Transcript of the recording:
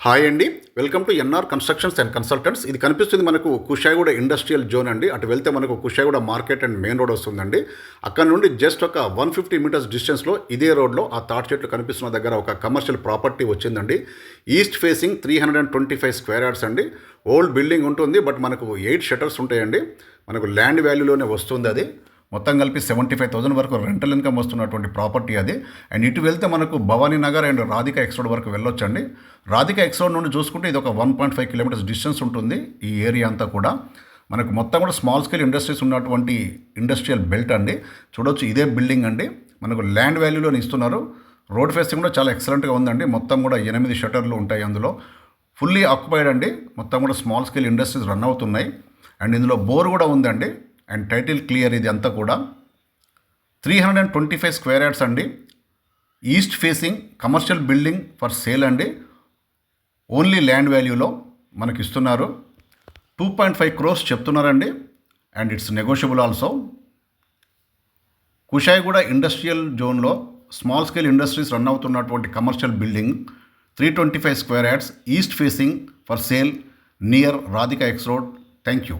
Hi అండి. Welcome to NR constructions and consultants. ఇది కనిపిస్తుంది మనకు కుషాయిగూడ ఇండస్ట్రియల్ జోన్ అండి. అటు వెళ్తే మనకు Kushaiguda market and main road వస్తుందండి. అక్కడ నుండి జస్ట్ ఒక 150 మీటర్స్ డిస్టెన్స్లో ఇదే రోడ్లో ఆ తాటి చెట్లు కనిపిస్తున్న దగ్గర ఒక కమర్షియల్ ప్రాపర్టీ వచ్చిందండి. ఈస్ట్ ఫేసింగ్ 325 స్క్వేర్ యార్డ్స్ అండి. ఓల్డ్ బిల్డింగ్ ఉంటుంది, బట్ మనకు 8 షట్టర్స్ ఉంటాయండి. మనకు ల్యాండ్ వాల్యూలోనే వస్తుంది అది. మొత్తం కలిపి 75,000 వరకు రెంటల్ ఇన్కమ్ వస్తున్నటువంటి ప్రాపర్టీ అది. అండ్ ఇటు వెళ్తే మనకు Bhavani Nagar and Radhika X road వరకు వెళ్ళొచ్చండి. రాధిక ఎక్స్ రోడ్ నుండి చూసుకుంటే ఇది ఒక 1.5 కిలోమీటర్స్ డిస్టెన్స్ ఉంటుంది. ఈ ఏరియా అంతా కూడా మనకు మొత్తం కూడా స్మాల్ స్కేల్ ఇండస్ట్రీస్ ఉన్నటువంటి ఇండస్ట్రియల్ బెల్ట్ అండి. చూడొచ్చు, ఇదే బిల్డింగ్ అండి. మనకు ల్యాండ్ వాల్యూలోని ఇస్తున్నారు. రోడ్ ఫేసింగ్ కూడా చాలా ఎక్సలెంట్గా ఉందండి. మొత్తం కూడా 8 షట్టర్లు ఉంటాయి అందులో. ఫుల్లీ ఆక్యుపైడ్ అండి. మొత్తం కూడా స్మాల్ స్కేల్ ఇండస్ట్రీస్ రన్ అవుతున్నాయి. అండ్ ఇందులో బోర్ కూడా ఉందండి. And title clear. ఇది అంతా కూడా 325 స్క్వేర్ యార్డ్స్ అండి. East facing commercial building for sale అండి. ఓన్లీ ల్యాండ్ వాల్యూలో మనకి ఇస్తున్నారు. 2.5 crores చెప్తున్నారండి. And it's negotiable also. Kushaiguda industrial జోన్లో స్మాల్ స్కేల్ ఇండస్ట్రీస్ రన్ అవుతున్నటువంటి commercial building 325 square yards, east facing for sale near Radhika X road. Thank you.